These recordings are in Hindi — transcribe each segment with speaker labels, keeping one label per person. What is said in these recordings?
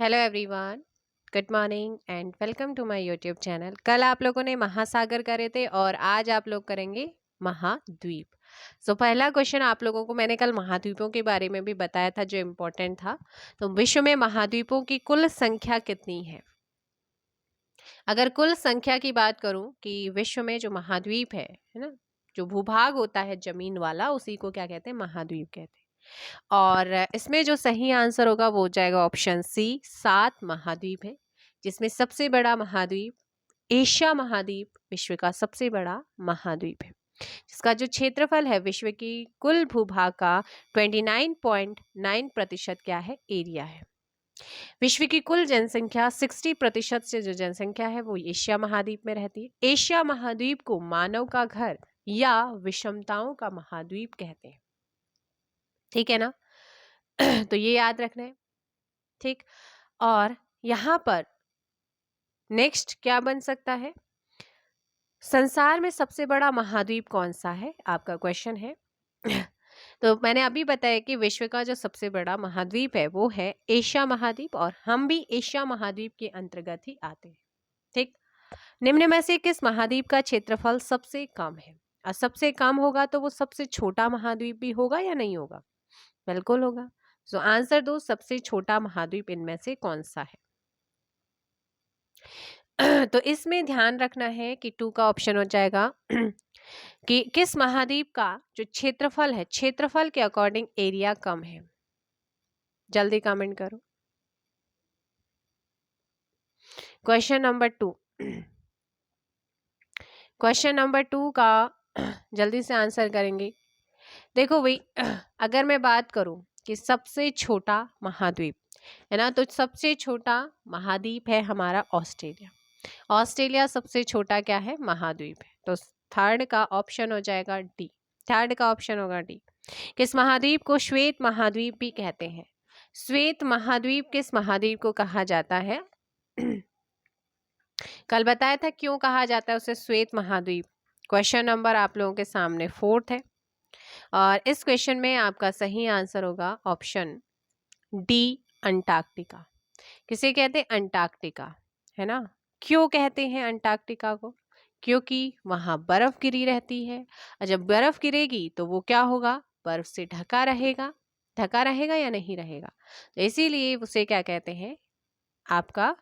Speaker 1: Hello everyone, good morning and welcome to my YouTube channel. कल आप लोगों ने महासागर करे थे और आज आप लोग करेंगे महाद्वीप। पहला क्वेश्चन आप लोगों को मैंने कल महाद्वीपों के बारे में भी बताया था जो इम्पोर्टेंट था। तो विश्व में महाद्वीपों की कुल संख्या कितनी है? अगर कुल संख्या की बात करूं कि विश्व में जो महाद्वीप है ना, जो भूभाग होता है जमीन वाला, उसी को क्या कहते हैं? महाद्वीप कहते हैं। और इसमें जो सही आंसर होगा वो हो जाएगा ऑप्शन सी, 7 महाद्वीप है, जिसमें सबसे बड़ा महाद्वीप एशिया महाद्वीप विश्व का सबसे बड़ा महाद्वीप है, जिसका जो क्षेत्रफल है विश्व की कुल भूभाग का 29.9% क्या है? एरिया है। विश्व की कुल जनसंख्या 60% से जो जनसंख्या है वो एशिया महाद्वीप में रहती है। एशिया महाद्वीप को मानव का घर या विषमताओं का महाद्वीप कहते हैं। ठीक है ना? तो ये याद रखना है। ठीक। और यहां पर नेक्स्ट क्या बन सकता है? संसार में सबसे बड़ा महाद्वीप कौन सा है, आपका क्वेश्चन है। तो मैंने अभी बताया कि विश्व का जो सबसे बड़ा महाद्वीप है वो है एशिया महाद्वीप, और हम भी एशिया महाद्वीप के अंतर्गत ही आते हैं। ठीक। निम्न में से किस महाद्वीप का क्षेत्रफल सबसे कम है? और सबसे कम होगा तो वो सबसे छोटा महाद्वीप भी होगा या नहीं होगा? बिल्कुल होगा। आंसर दो, सबसे छोटा महाद्वीप इनमें से कौन सा है? तो इसमें ध्यान रखना है कि 2 का ऑप्शन हो जाएगा कि किस महाद्वीप का जो क्षेत्रफल है, क्षेत्रफल के अकॉर्डिंग एरिया कम है। जल्दी कमेंट करो। क्वेश्चन नंबर 2, क्वेश्चन नंबर 2 का जल्दी से आंसर करेंगे। देखो भाई, अगर मैं बात करूं कि सबसे छोटा महाद्वीप है ना, तो सबसे छोटा महाद्वीप है हमारा ऑस्ट्रेलिया। ऑस्ट्रेलिया सबसे छोटा क्या है? महाद्वीप है। तो थर्ड का ऑप्शन हो जाएगा डी। थर्ड का ऑप्शन होगा डी। किस महाद्वीप को श्वेत महाद्वीप भी कहते हैं? श्वेत महाद्वीप किस महाद्वीप को कहा जाता है? कल बताया था क्यों कहा जाता है उसे श्वेत महाद्वीप। क्वेश्चन नंबर आप लोगों के सामने 4th है, और इस क्वेश्चन में आपका सही आंसर होगा ऑप्शन डी, अंटार्कटिका। किसे कहते हैं? अंटार्कटिका, है ना। क्यों कहते हैं अंटार्कटिका को? क्योंकि वहां बर्फ गिरी रहती है, और जब बर्फ गिरेगी तो वो क्या होगा? बर्फ से ढका रहेगा। ढका रहेगा या नहीं रहेगा? तो इसीलिए उसे क्या कहते हैं? आपका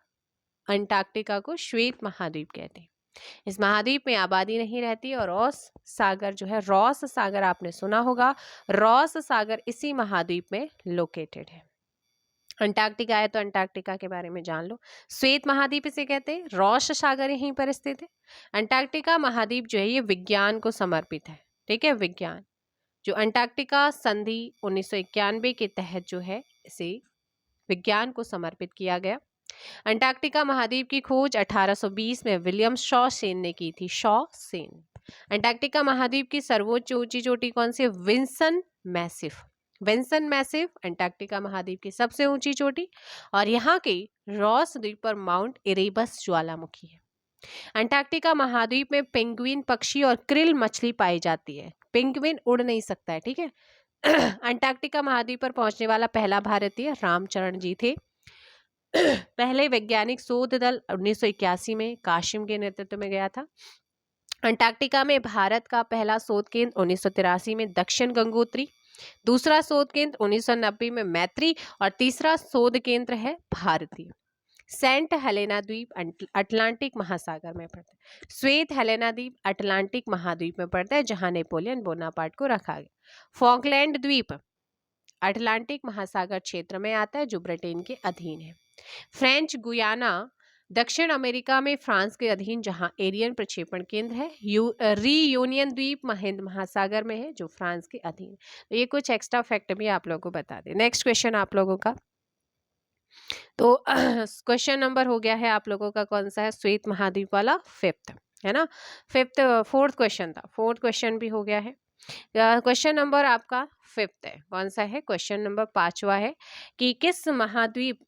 Speaker 1: अंटार्कटिका को श्वेत महाद्वीप कहते हैं। इस महाद्वीप में आबादी नहीं रहती, और रॉस सागर जो है, रॉस सागर आपने सुना होगा, रॉस सागर इसी महाद्वीप में लोकेटेड है। अंटार्कटिका है तो अंटार्कटिका के बारे में जान लो। श्वेत महाद्वीप इसे कहते हैं, रॉस सागर यहीं पर स्थित है। अंटार्कटिका महाद्वीप जो है ये विज्ञान को समर्पित है। ठीक है, विज्ञान। जो अंटार्कटिका संधि 1991 के तहत जो है इसे विज्ञान को समर्पित किया गया। अंटार्कटिका महाद्वीप की खोज 1820 में विलियम शॉ सेन ने की थी। शॉ सेन। अंटार्कटिका महाद्वीप की सर्वोच्च ऊंची चोटी कौन सी? Vinson Massif. Vinson Massif Antarctica महाद्वीप की सबसे ऊंची चोटी, और यहाँ के रॉस द्वीप पर माउंट इरेबस ज्वालामुखी है। अंटार्कटिका महाद्वीप में पेंगुइन पक्षी और क्रिल मछली पाई जाती है। पेंगुइन उड़ नहीं सकता है, ठीक है। अंटार्कटिका महाद्वीप पर पहुंचने वाला पहला भारतीय रामचरण जी थे। पहले वैज्ञानिक शोध दल 1981 में काशिम के नेतृत्व में गया था। अंटार्कटिका में भारत का पहला शोध केंद्र 1983 में दक्षिण गंगोत्री, दूसरा शोध केंद्र 1990 में मैत्री, और तीसरा शोध केंद्र है भारतीय। सेंट हेलेना द्वीप अटलांटिक महासागर में पड़ता है। श्वेत हेलेना द्वीप अटलांटिक महाद्वीप में पड़ता है, जहां नेपोलियन बोनापार्ट को रखा गया। फॉकलैंड द्वीप अटलांटिक महासागर क्षेत्र में आता है, जो ब्रिटेन के अधीन है। फ्रेंच गुयाना दक्षिण अमेरिका में फ्रांस के अधीन, जहां एरियन प्रक्षेपण केंद्र है। रीयूनियन द्वीप हिंद महासागर में है, जो फ्रांस के अधीन। तो ये कुछ एक्स्ट्रा फैक्ट भी आप लोगों को बता दें। नेक्स्ट क्वेश्चन आप लोगों का, तो क्वेश्चन नंबर हो गया है आप लोगों का कौन सा है? श्वेत महाद्वीप वाला 5th है ना। 4th क्वेश्चन था, 4th क्वेश्चन भी हो गया है। क्वेश्चन नंबर आपका 5th है, कौन सा है? क्वेश्चन नंबर 5वां है कि किस महाद्वीप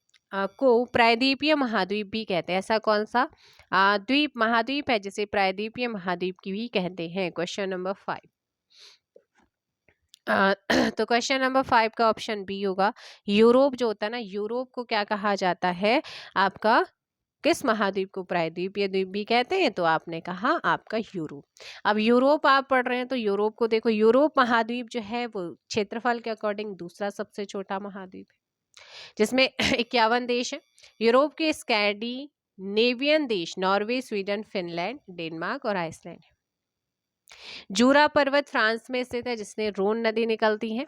Speaker 1: को प्रायद्वीपीय महाद्वीप भी कहते हैं? ऐसा कौन सा द्वीप महाद्वीप है जिसे प्रायद्वीपीय महाद्वीप की भी कहते हैं? Question number 5। तो क्वेश्चन नंबर 5 का ऑप्शन बी होगा। यूरोप जो होता है ना, यूरोप को क्या कहा जाता है आपका, किस महाद्वीप को प्रायद्वीपीय द्वीप भी कहते हैं? तो आपने कहा आपका यूरोप। अब यूरोप आप पढ़ रहे हैं तो यूरोप को देखो, यूरोप महाद्वीप जो है वो क्षेत्रफल के अकॉर्डिंग दूसरा सबसे छोटा महाद्वीप है, जिसमें 51 देश है। यूरोप के स्कैंडिनेवियन देश नॉर्वे, स्वीडन, फिनलैंड, डेनमार्क और आइसलैंड है। जूरा पर्वत फ्रांस में स्थित है, जिसने रोन नदी निकलती है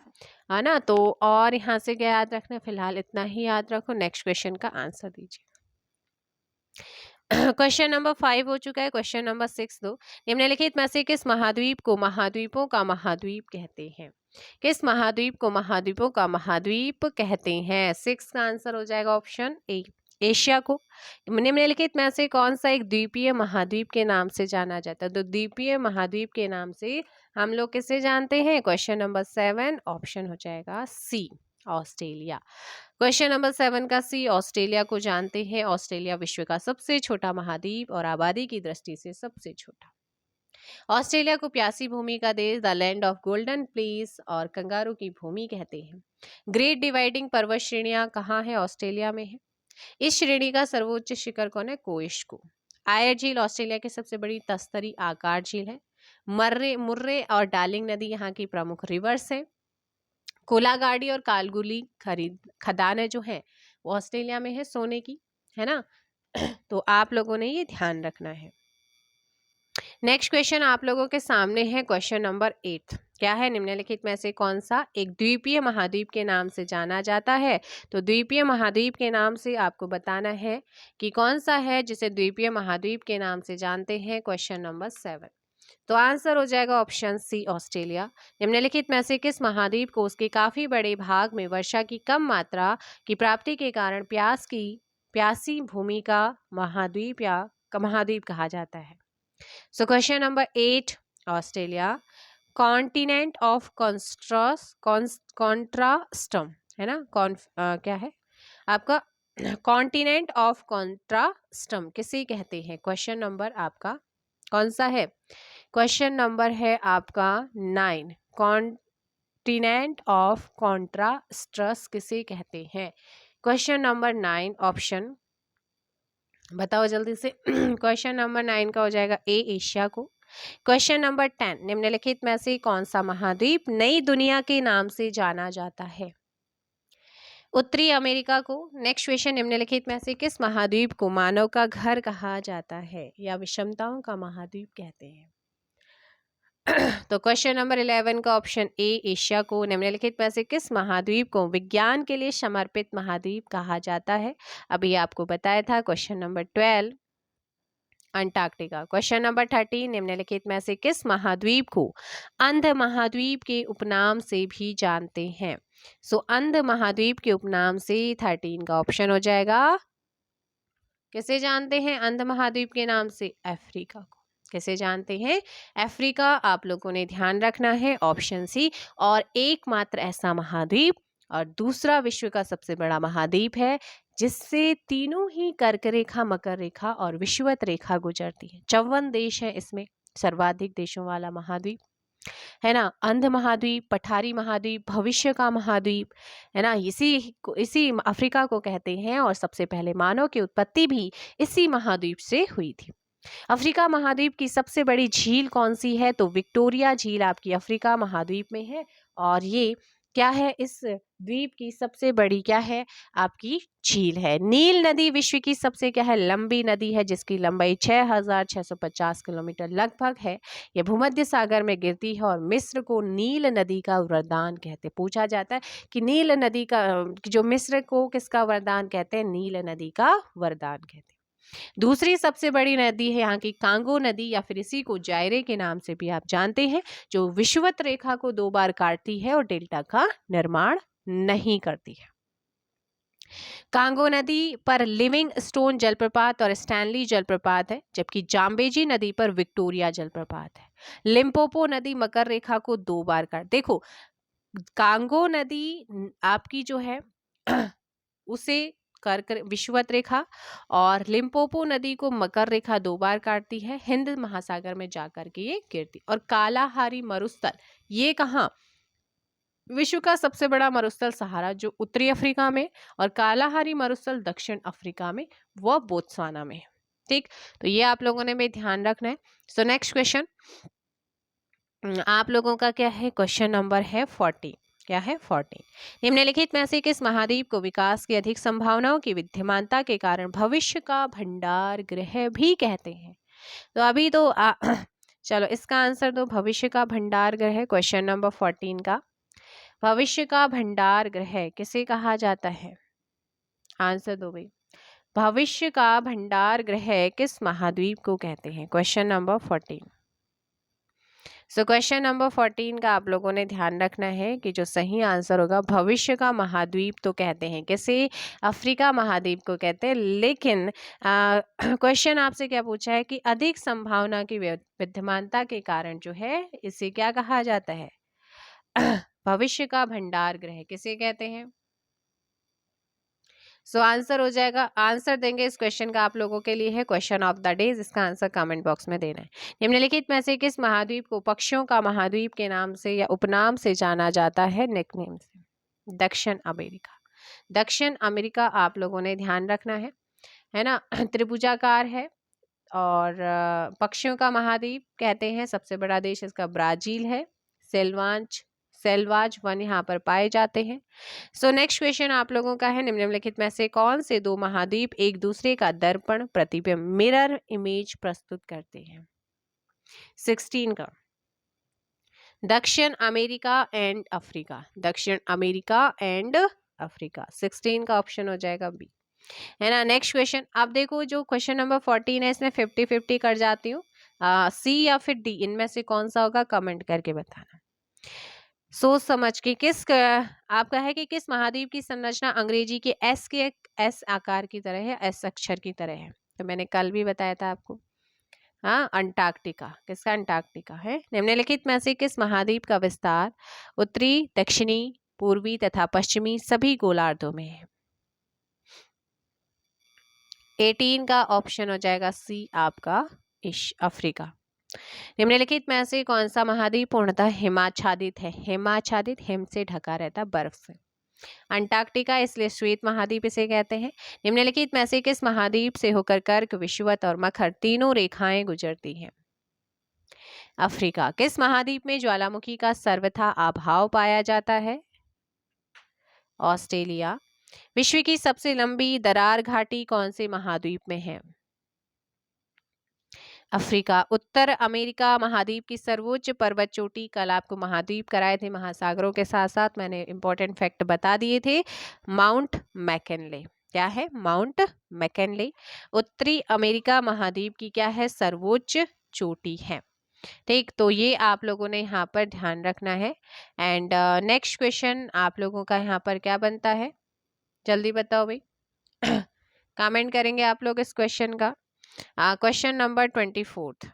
Speaker 1: ना। तो और यहाँ से क्या याद रखना, फिलहाल इतना ही याद रखो। नेक्स्ट क्वेश्चन का आंसर दीजिए। क्वेश्चन नंबर 5 हो चुका है। क्वेश्चन नंबर 6 दो। निम्नलिखित में से किस महाद्वीप को महाद्वीपों का महाद्वीप कहते हैं? किस महाद्वीप को महाद्वीपों का महाद्वीप कहते हैं? 6 का आंसर हो जाएगा ऑप्शन ए, एशिया को। निम्नलिखित में से कौन सा एक द्वीपीय महाद्वीप के नाम से जाना जाता है? तो द्वीपीय महाद्वीप के नाम से हम लोग किसे जानते हैं? क्वेश्चन नंबर 7 ऑप्शन हो जाएगा सी, ऑस्ट्रेलिया। क्वेश्चन नंबर 7 का सी, ऑस्ट्रेलिया को जानते हैं। ऑस्ट्रेलिया विश्व का सबसे छोटा महाद्वीप और आबादी की दृष्टि से सबसे छोटा। ऑस्ट्रेलिया को प्यासी भूमि का देश, the land of golden place और कंगारू की भूमि कहते हैं। ग्रेट डिवाइडिंग पर्वत श्रेणियां कहाँ है? ऑस्ट्रेलिया में है। इस श्रेणी का सर्वोच्च शिखर कौन है? कोइश्को। आयर झील ऑस्ट्रेलिया की सबसे बड़ी तस्तरी आकार झील है। मुर्रे और डार्लिंग नदी यहाँ की प्रमुख रिवर्स है। कोलागाड़ी और कालगुली खदानें जो है वो ऑस्ट्रेलिया में है, सोने की, है ना। तो आप लोगों ने ये ध्यान रखना है। नेक्स्ट क्वेश्चन आप लोगों के सामने है, क्वेश्चन नंबर 8। क्या है? निम्नलिखित में से कौन सा एक द्वीपीय महाद्वीप के नाम से जाना जाता है? तो द्वीपीय महाद्वीप के नाम से आपको बताना है कि कौन सा है जिसे द्वीपीय महाद्वीप के नाम से जानते हैं। क्वेश्चन नंबर 7, तो आंसर हो जाएगा ऑप्शन सी, ऑस्ट्रेलिया। निम्नलिखित में से किस महाद्वीप को उसके काफी बड़े भाग में वर्षा की कम मात्रा की प्राप्ति के कारण प्यासी भूमि का महाद्वीप या महाद्वीप कहा जाता है? So question number 8, Australia. Continent of contrasts, है ना। क्या है आपका? कॉन्टिनेंट ऑफ कॉन्ट्रास्टम किसे कहते हैं? क्वेश्चन नंबर आपका कौन सा है? क्वेश्चन नंबर है आपका 9, कॉन्टिनेंट ऑफ कॉन्ट्रास्टस किसे कहते हैं? क्वेश्चन नंबर 9 ऑप्शन बताओ जल्दी से। क्वेश्चन नंबर 9 का हो जाएगा ए, एशिया को। क्वेश्चन नंबर 10, निम्नलिखित में से कौन सा महाद्वीप नई दुनिया के नाम से जाना जाता है? उत्तरी अमेरिका को। नेक्स्ट क्वेश्चन, निम्नलिखित में से किस महाद्वीप को मानव का घर कहा जाता है या विषमताओं का महाद्वीप कहते हैं? तो क्वेश्चन नंबर 11 का ऑप्शन ए, एशिया को। निम्नलिखित में से किस महाद्वीप को विज्ञान के लिए समर्पित महाद्वीप कहा जाता है? अभी आपको बताया था। Question number 12, Antarctica. Question number 13, निम्नलिखित में से किस महाद्वीप को अंध महाद्वीप के उपनाम से भी जानते हैं? सो अंध महाद्वीप के उपनाम से 13 का ऑप्शन हो जाएगा, किसे जानते हैं अंध महाद्वीप के नाम से? अफ्रीका को। कैसे जानते हैं? अफ्रीका। आप लोगों ने ध्यान रखना है ऑप्शन सी। और एकमात्र ऐसा महाद्वीप और दूसरा विश्व का सबसे बड़ा महाद्वीप है जिससे तीनों ही कर्क रेखा, मकर रेखा और विषुवत रेखा गुजरती है। 54 देश हैं इसमें, सर्वाधिक देशों वाला महाद्वीप, है ना। अंध महाद्वीप, पठारी महाद्वीप, भविष्य का महाद्वीप, है ना। इसी अफ्रीका को कहते हैं और सबसे पहले मानव की उत्पत्ति भी इसी महाद्वीप से हुई थी। अफ्रीका महाद्वीप की सबसे बड़ी झील कौन सी है? तो विक्टोरिया झील आपकी अफ्रीका महाद्वीप में है। और ये क्या है? इस द्वीप की सबसे बड़ी क्या है? आपकी झील है। नील नदी विश्व की सबसे क्या है? लंबी नदी है, जिसकी लंबाई 6650 किलोमीटर लगभग है। यह भूमध्य सागर में गिरती है और मिस्र को नील नदी का वरदान कहते हैं। पूछा जाता है कि नील नदी का जो मिस्र को किसका वरदान कहते हैं? नील नदी का वरदान कहते हैं। दूसरी सबसे बड़ी नदी है यहाँ की कांगो नदी, या फिर इसी को जायरे के नाम से भी आप जानते हैं, जो विषुवत रेखा को 2 बार काटती है और डेल्टा का निर्माण नहीं करती है। कांगो नदी पर लिविंग स्टोन जलप्रपात और स्टैनली जलप्रपात है, जबकि जाम्बेजी नदी पर विक्टोरिया जलप्रपात है। लिम्पोपो नदी मकर रेखा को 2 बार काट, देखो कांगो नदी आपकी जो है उसे कर्क विषुवत रेखा और लिम्पोपो नदी को मकर रेखा 2 बार काटती है, हिंद महासागर में जाकर के ये गिरती। और कालाहारी मरुस्थल ये कहाँ? विश्व का सबसे बड़ा मरुस्थल सहारा जो उत्तरी अफ्रीका में, और कालाहारी मरुस्थल दक्षिण अफ्रीका में, वह बोत्सवाना में है। ठीक, तो ये आप लोगों ने भी ध्यान रखना है। सो नेक्स्ट क्वेश्चन आप लोगों का क्या है, क्वेश्चन नंबर है 40। क्या है 40। निम्नलिखित में से किस महाद्वीप को विकास की अधिक संभावनाओं की विद्यमानता के कारण भविष्य का भंडार गृह भी कहते हैं? तो अभी तो चलो इसका आंसर दो, भविष्य का भंडार गृह, क्वेश्चन नंबर 14 का। भविष्य का भंडार गृह किसे कहा जाता है? आंसर दो भाई। भविष्य का भंडार गृह किस महाद्वीप को कहते हैं? Question number 14। सो क्वेश्चन नंबर 14 का आप लोगों ने ध्यान रखना है कि जो सही आंसर होगा, भविष्य का महाद्वीप तो कहते हैं किसे? अफ्रीका महाद्वीप को कहते हैं। लेकिन क्वेश्चन आपसे क्या पूछा है कि अधिक संभावना की विद्यमानता के कारण जो है इसे क्या कहा जाता है? भविष्य का भंडार गृह किसे कहते हैं? सो आंसर हो जाएगा, आंसर देंगे इस क्वेश्चन का आप लोगों के लिए है क्वेश्चन ऑफ द डे, इसका आंसर कमेंट बॉक्स में देना है। निम्नलिखित में से किस महाद्वीप को पक्षियों का महाद्वीप के नाम से या उपनाम से जाना जाता है? निकनेम से। दक्षिण अमेरिका। दक्षिण अमेरिका आप लोगों ने ध्यान रखना है ना। त्रिभुजाकार है और पक्षियों का महाद्वीप कहते हैं। सबसे बड़ा देश इसका ब्राजील है। सेल्वाज वन यहाँ पर पाए जाते हैं। सो नेक्स्ट क्वेश्चन आप लोगों का है, निम्नलिखित में से कौन से दो महाद्वीप एक दूसरे का दर्पण प्रतिबिंब मिरर इमेज प्रस्तुत करते हैं? 16 का। दक्षिण अमेरिका एंड अफ्रीका। दक्षिण अमेरिका एंड अफ्रीका, 16 का ऑप्शन हो जाएगा बी, है ना। नेक्स्ट क्वेश्चन आप देखो, जो क्वेश्चन नंबर 14 है इसमें 50-50 कर जाती हूँ, सी या फिर डी, इनमें से कौन सा होगा कमेंट करके बताना। सोच समझ के आपका है कि किस महाद्वीप की संरचना अंग्रेजी के एस आकार की तरह है, एस अक्षर की तरह है? तो मैंने कल भी बताया था आपको, हाँ, अंटार्कटिका। किसका? अंटार्कटिका है। निम्नलिखित में से किस महाद्वीप का विस्तार उत्तरी, दक्षिणी, पूर्वी तथा पश्चिमी सभी गोलार्धों में है? 18 का ऑप्शन हो जाएगा सी आपका, अफ्रीका। निम्नलिखित में से कौन सा महाद्वीप पूर्णतः हिमाच्छादित है? हिमाच्छादित, हिम से ढका रहता, बर्फ से। अंटार्कटिका, इसलिए श्वेत महाद्वीप इसे कहते हैं। निम्नलिखित में से किस महाद्वीप से होकर कर्क, विषुवत और मकर तीनों रेखाएं गुजरती हैं? अफ्रीका। किस महाद्वीप में ज्वालामुखी का सर्वथा अभाव पाया जाता है? ऑस्ट्रेलिया। विश्व की सबसे लंबी दरार घाटी कौन से महाद्वीप में है? अफ्रीका। उत्तर अमेरिका महाद्वीप की सर्वोच्च पर्वत चोटी, कल आपको महाद्वीप कराए थे महासागरों के साथ साथ मैंने इंपॉर्टेंट फैक्ट बता दिए थे, माउंट मैकिनले। क्या है? Mount McKinley. उत्तरी अमेरिका महाद्वीप की क्या है? सर्वोच्च चोटी है। ठीक, तो ये आप लोगों ने यहाँ पर ध्यान रखना है। एंड नेक्स्ट क्वेश्चन आप लोगों का यहाँ पर क्या बनता है, जल्दी बताओ भाई। कमेंट करेंगे आप लोग इस क्वेश्चन का। क्वेश्चन नंबर 24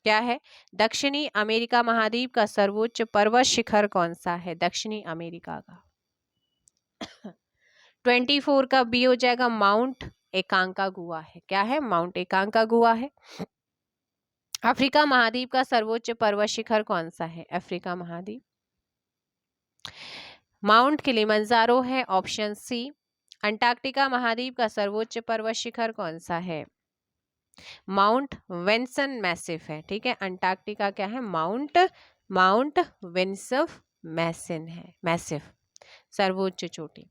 Speaker 1: क्या है? दक्षिणी अमेरिका महाद्वीप का सर्वोच्च पर्वत शिखर कौन सा है? दक्षिणी अमेरिका का 24 का बी हो जाएगा, माउंट एकांकागुआ है। क्या है? माउंट एकांकागुआ है। अफ्रीका महाद्वीप का सर्वोच्च पर्वत शिखर कौन सा है? अफ्रीका महाद्वीप माउंट किलिमंजारो है, ऑप्शन सी। अंटार्कटिका महाद्वीप का सर्वोच्च पर्वत शिखर कौन सा है? माउंट विंसन मैसिव है। ठीक है, अंटार्कटिका क्या है? माउंट विंसन मैसिन है, मैसिव, सर्वोच्च चोटी।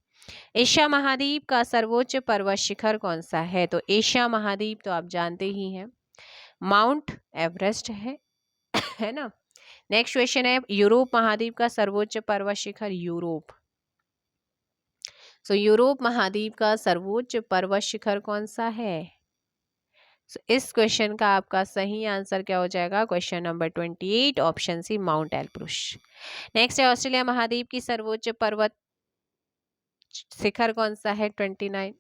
Speaker 1: एशिया महाद्वीप का सर्वोच्च पर्वत शिखर कौन सा है? तो एशिया महाद्वीप तो आप जानते ही हैं, माउंट एवरेस्ट है ना। नेक्स्ट क्वेश्चन है, यूरोप महाद्वीप का सर्वोच्च पर्वत शिखर, यूरोप। सो यूरोप महाद्वीप का सर्वोच्च पर्वत शिखर कौन सा है? इस क्वेश्चन का आपका सही आंसर क्या हो जाएगा? Question number 28, option C, Mount Elbrus. Next है, ऑस्ट्रेलिया महाद्वीप की सर्वोच्च पर्वत शिखर कौन सा है? 29,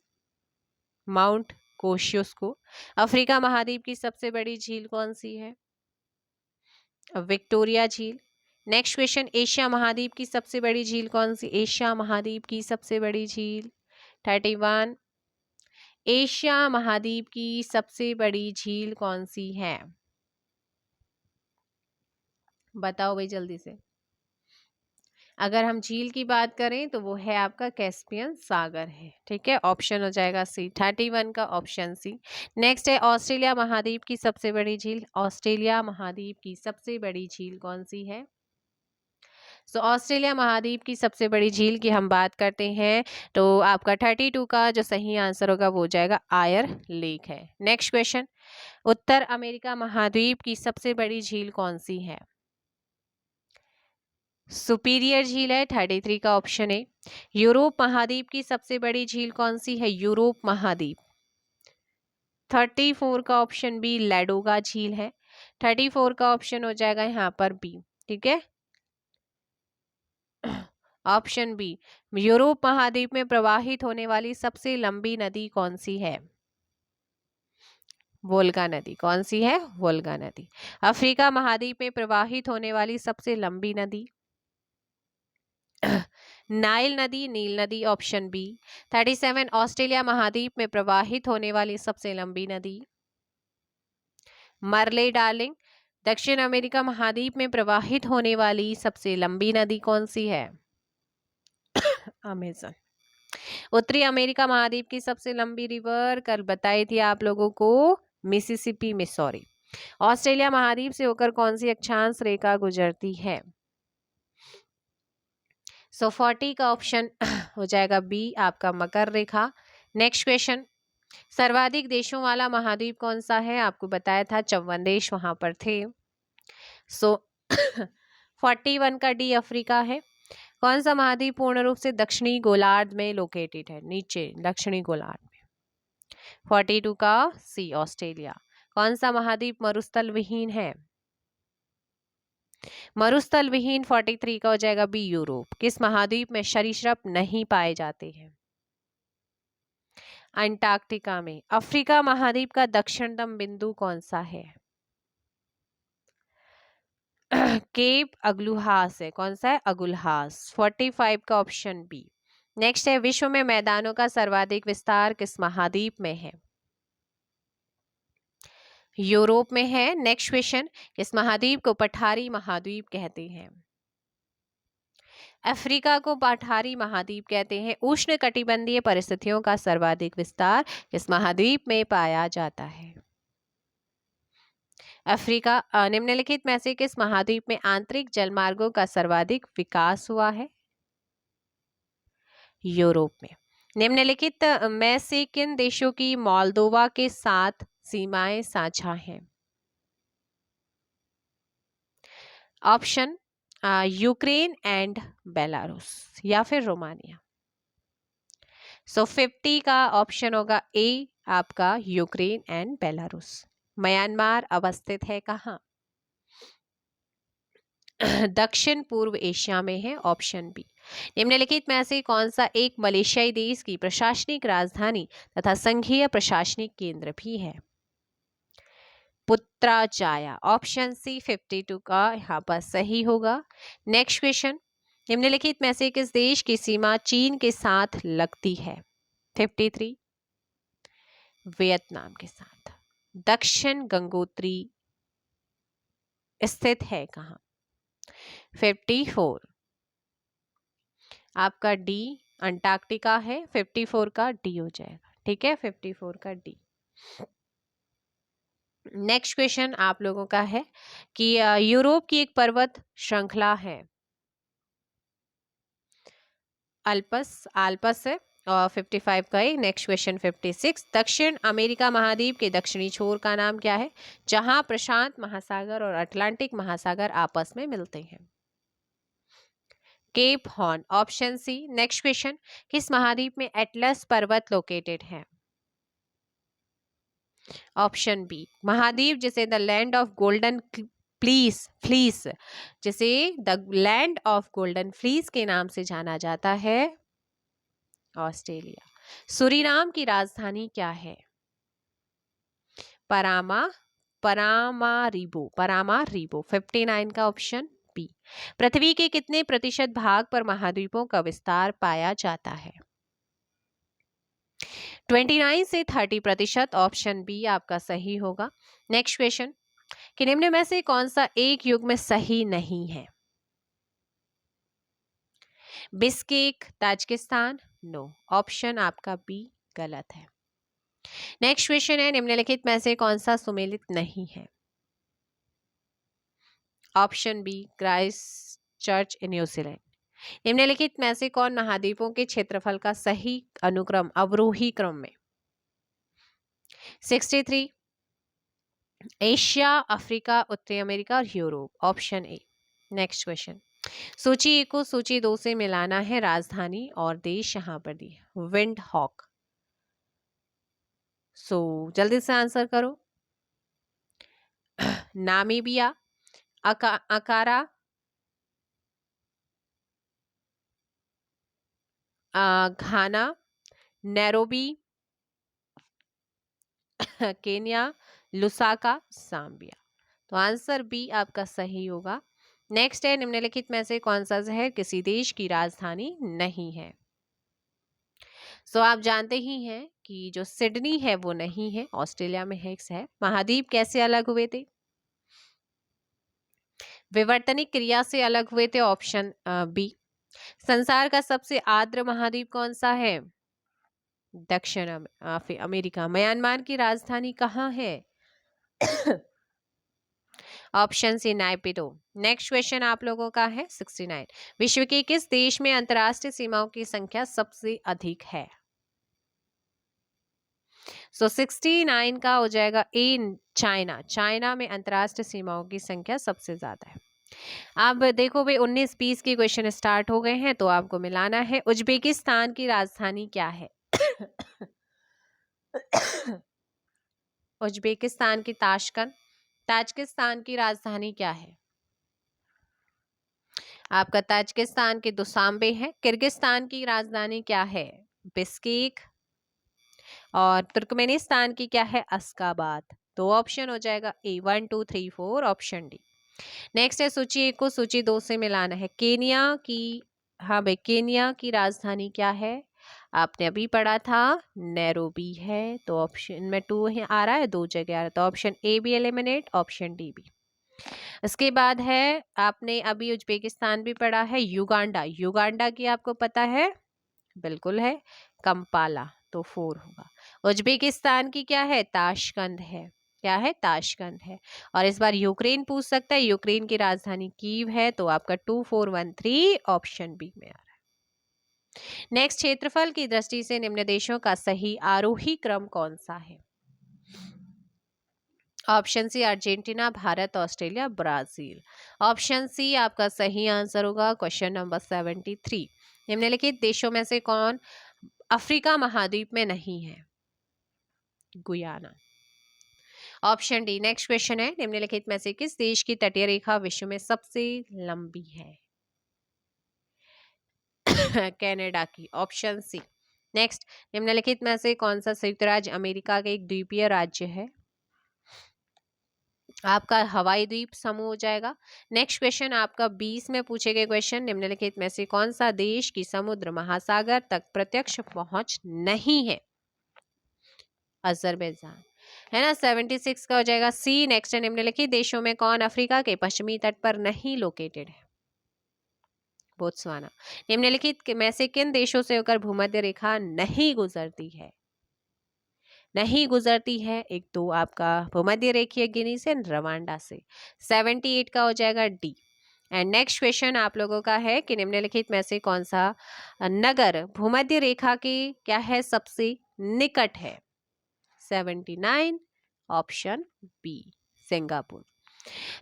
Speaker 1: माउंट कोशियुस्को। अफ्रीका महाद्वीप की सबसे बड़ी झील कौन सी है? विक्टोरिया झील। नेक्स्ट क्वेश्चन, एशिया महाद्वीप की सबसे बड़ी झील कौन सी? एशिया महाद्वीप की सबसे बड़ी झील 31। एशिया महाद्वीप की सबसे बड़ी झील कौन सी है? बताओ भाई जल्दी से। अगर हम झील की बात करें तो वो है आपका कैस्पियन सागर है। ठीक है, ऑप्शन हो जाएगा सी, 31 का ऑप्शन सी। नेक्स्ट है ऑस्ट्रेलिया महाद्वीप की सबसे बड़ी झील। ऑस्ट्रेलिया महाद्वीप की सबसे बड़ी झील कौन सी है? सो ऑस्ट्रेलिया महाद्वीप की सबसे बड़ी झील की हम बात करते हैं तो आपका 32 का जो सही आंसर होगा वो हो जाएगा आयर लेक है। नेक्स्ट क्वेश्चन, उत्तर अमेरिका महाद्वीप की सबसे बड़ी झील कौन सी है? सुपीरियर झील है, 33 का ऑप्शन है। यूरोप महाद्वीप की सबसे बड़ी झील कौन सी है? यूरोप महाद्वीप, 34 का ऑप्शन बी लैडोगा झील है। 34 का ऑप्शन हो जाएगा यहाँ पर बी। ठीक है, ऑप्शन बी, यूरोप महाद्वीप में प्रवाहित होने वाली सबसे लंबी नदी कौन सी है? वोल्गा नदी। कौन सी है? वोल्गा नदी। अफ्रीका महाद्वीप में प्रवाहित होने वाली सबसे लंबी नदी नाइल नदी, नील नदी, ऑप्शन बी। 37 ऑस्ट्रेलिया महाद्वीप में प्रवाहित होने वाली सबसे लंबी नदी मरले डार्लिंग। दक्षिण अमेरिका महाद्वीप में प्रवाहित होने वाली सबसे लंबी नदी कौन सी है? अमेजन। उत्तरी अमेरिका महाद्वीप की सबसे लंबी रिवर कल बताई थी आप लोगों को, मिसिसिपी मिसौरी। ऑस्ट्रेलिया महाद्वीप से होकर कौन सी अक्षांश रेखा गुजरती है? सो 40 का ऑप्शन हो जाएगा बी आपका मकर रेखा। नेक्स्ट क्वेश्चन, सर्वाधिक देशों वाला महाद्वीप कौन सा है? आपको बताया था 54 देश वहां पर थे। सो 41 का डी अफ्रीका है। कौन सा महाद्वीप पूर्ण रूप से दक्षिणी गोलार्ध में लोकेटेड है? नीचे दक्षिणी गोलार्ध में। 42 का सी ऑस्ट्रेलिया। कौन सा महाद्वीप मरुस्थल विहीन है? मरुस्थल विहीन 43 का हो जाएगा बी यूरोप। किस महाद्वीप में सरीसृप नहीं पाए जाते हैं? अंटार्कटिका में। अफ्रीका महाद्वीप का दक्षिणतम बिंदु कौन सा है? केप अगुलहास है। कौन सा है? अगुलहास। 45 का ऑप्शन बी। नेक्स्ट है, विश्व में मैदानों का सर्वाधिक विस्तार किस महाद्वीप में है? यूरोप में है। नेक्स्ट क्वेश्चन, किस महाद्वीप को पठारी महाद्वीप कहते हैं? अफ्रीका को पठारी महाद्वीप कहते हैं। उष्ण कटिबंधीय परिस्थितियों का सर्वाधिक विस्तार किस महाद्वीप में पाया जाता है? अफ्रीका। निम्नलिखित में से किस महाद्वीप में आंतरिक जलमार्गों का सर्वाधिक विकास हुआ है? यूरोप में। निम्नलिखित में से किन देशों की मोल्दोवा के साथ सीमाएं साझा हैं? ऑप्शन यूक्रेन एंड बेलारूस या फिर रोमानिया। सो 50 का ऑप्शन होगा ए आपका यूक्रेन एंड बेलारूस। म्यांमार अवस्थित है कहाँ? दक्षिण पूर्व एशिया में है, ऑप्शन बी। निम्नलिखित में से कौन सा एक मलेशियाई देश की प्रशासनिक राजधानी तथा संघीय प्रशासनिक केंद्र भी है? पुत्राचाया, ऑप्शन सी 52 का यहाँ पर सही होगा। नेक्स्ट क्वेश्चन, निम्नलिखित में से किस देश की सीमा चीन के साथ लगती है? 53 वियतनाम के साथ। दक्षिण गंगोत्री स्थित है कहाँ? 54 आपका डी अंटार्कटिका है। 54 का डी हो जाएगा। ठीक है, 54 का डी। नेक्स्ट क्वेश्चन आप लोगों का है कि यूरोप की एक पर्वत श्रृंखला है, आल्पस है, और 55 का ही। नेक्स्ट क्वेश्चन 56, दक्षिण अमेरिका महाद्वीप के दक्षिणी छोर का नाम क्या है जहां प्रशांत महासागर और अटलांटिक महासागर आपस में मिलते हैं? Cape Horn, option C. Next question, किस महाद्वीप में एटलस पर्वत लोकेटेड है? ऑप्शन बी, महाद्वीप जिसे the land of golden fleece जिसे the land of golden fleece के नाम से जाना जाता है, ऑस्ट्रेलिया। सूरीनाम की राजधानी क्या है? परामारीबो। 59 का ऑप्शन बी। पृथ्वी के कितने प्रतिशत भाग पर महाद्वीपों का विस्तार पाया जाता है? 29 से 30%, ऑप्शन बी आपका सही होगा। नेक्स्ट क्वेश्चन, कि निम्न में से कौन सा एक युग में सही नहीं है? बिस्केक ताजिकिस्तान, नो, ऑप्शन आपका बी गलत है। नेक्स्ट क्वेश्चन है, निम्नलिखित में से कौन सा सुमेलित नहीं है? Option B Christchurch in New Zealand. निम्नलिखित में से कौन महाद्वीपों के क्षेत्रफल का सही अनुक्रम अवरोही क्रम में? 63, एशिया, अफ्रीका, उत्तरी अमेरिका और Europe, option A. Next question, सूची 1 को सूची 2 से मिलाना है, राजधानी और देश यहाँ पर दी है, विंड हॉक। सो जल्दी से आंसर करो। नामीबिया, अकारा, घाना, नैरोबी, केन्या, लुसाका, सांबिया। तो आंसर बी आपका सही होगा। नेक्स्ट है, निम्नलिखित में से कौन सा शहर किसी देश की राजधानी नहीं है? सो आप जानते ही हैं कि जो सिडनी है वो नहीं है, ऑस्ट्रेलिया में है एक शहर। महाद्वीप कैसे अलग हुए थे? विवर्तनिक क्रिया से अलग हुए थे, ऑप्शन बी। संसार का सबसे आर्द्र महाद्वीप कौन सा है? दक्षिण अमेरिका। म्यांमार की राजधानी कहाँ है? Option C Naypyidaw. Next question आप लोगों का है 69, विश्व के किस देश में अंतरराष्ट्रीय सीमाओं की संख्या सबसे अधिक है? सो 69 का हो जाएगा ए, चाइना। चाइना में अंतरराष्ट्रीय सीमाओं की संख्या सबसे ज्यादा है। अब देखो भाई 19-20 के क्वेश्चन स्टार्ट हो गए हैं, तो आपको मिलाना है। उज्बेकिस्तान की राजधानी क्या है? उज्बेकिस्तान की ताशकंद। ताजिकिस्तान की राजधानी क्या है? आपका ताजिकिस्तान की दुशांबे है। किर्गिस्तान की राजधानी क्या है? बिस्केक। और तुर्कमेनिस्तान की क्या है? अश्गाबाद। तो ऑप्शन हो जाएगा ए, 1 2 3 4, ऑप्शन डी। नेक्स्ट है, सूची 1 को सूची 2 से मिलाना है। केनिया की, हाँ भाई, केनिया की राजधानी क्या है? आपने अभी पढ़ा था, नैरोबी है। तो ऑप्शन में 2 आ रहा है, 2 जगह आ रहा है, तो ऑप्शन ए भी एलिमिनेट, ऑप्शन डी भी। इसके बाद है, आपने अभी उज्बेकिस्तान भी पढ़ा है। युगांडा, युगांडा की आपको पता है? बिल्कुल है, कंपाला। तो 4 होगा। उज्बेकिस्तान की क्या है? ताशकंद है। क्या है? ताशकंद है। और इस बार यूक्रेन पूछ सकता है, यूक्रेन की राजधानी कीव है। तो आपका 2413 ऑप्शन बी में आ रहा है। नेक्स्ट, क्षेत्रफल की दृष्टि से निम्न देशों का सही आरोही क्रम कौन सा है? Option C Argentina, Bharat, Australia, Brazil. Option C आपका सही आंसर होगा। क्वेश्चन नंबर 73, निम्नलिखित देशों में से कौन अफ्रीका महाद्वीप में नहीं है? Guyana. Option D. Next question है, निम्नलिखित में से किस देश की तटीय रेखा विश्व में सबसे लंबी है? कनाडा की। Option C. नेक्स्ट, निम्नलिखित में से कौन सा संयुक्त राज्य अमेरिका का एक द्वीपीय राज्य है? आपका हवाई द्वीप समूह हो जाएगा। नेक्स्ट क्वेश्चन आपका 20 में पूछे गए क्वेश्चन, निम्नलिखित में से कौन सा देश की समुद्र महासागर तक प्रत्यक्ष पहुंच नहीं है? अजरबैजान, है ना। 76 का हो जाएगा सी। नेक्स्ट है, निम्नलिखित देशों में कौन अफ्रीका के पश्चिमी तट पर नहीं लोकेटेड है? बोत्सवाना। निम्नलिखित में से किन देशों से होकर भूमध्य रेखा नहीं गुजरती है? नहीं गुजरती है, एक तो आपका भूमध्य रेखीय गिनी से, रवांडा से। 78 का हो जाएगा डी। एंड नेक्स्ट क्वेश्चन आप लोगों का है कि निम्नलिखित में से कौन सा नगर भूमध्य रेखा के क्या है सबसे निकट है? 79, ऑप्शन बी, सिंगापुर।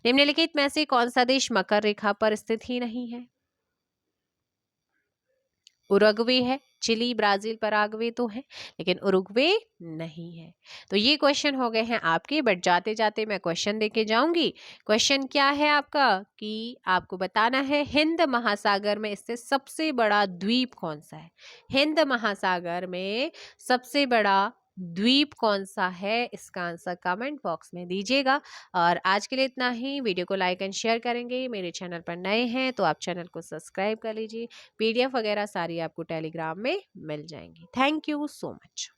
Speaker 1: निम्नलिखित में से कौन सा देश मकर रेखा पर स्थित ही नहीं है? उरुग्वे है। चिली, ब्राजील, पराग्वे तो है, लेकिन उरुग्वे नहीं है। तो ये क्वेश्चन हो गए हैं आपके, बट जाते जाते मैं क्वेश्चन देके जाऊंगी। क्वेश्चन क्या है आपका कि आपको बताना है हिंद महासागर में स्थित सबसे बड़ा द्वीप कौन सा है? हिंद महासागर में सबसे बड़ा द्वीप कौन सा है? इसका आंसर कमेंट बॉक्स में दीजिएगा। और आज के लिए इतना ही। वीडियो को लाइक एंड शेयर करेंगे। मेरे चैनल पर नए हैं तो आप चैनल को सब्सक्राइब कर लीजिए। PDF वगैरह सारी आपको टेलीग्राम में मिल जाएंगी। Thank you so much.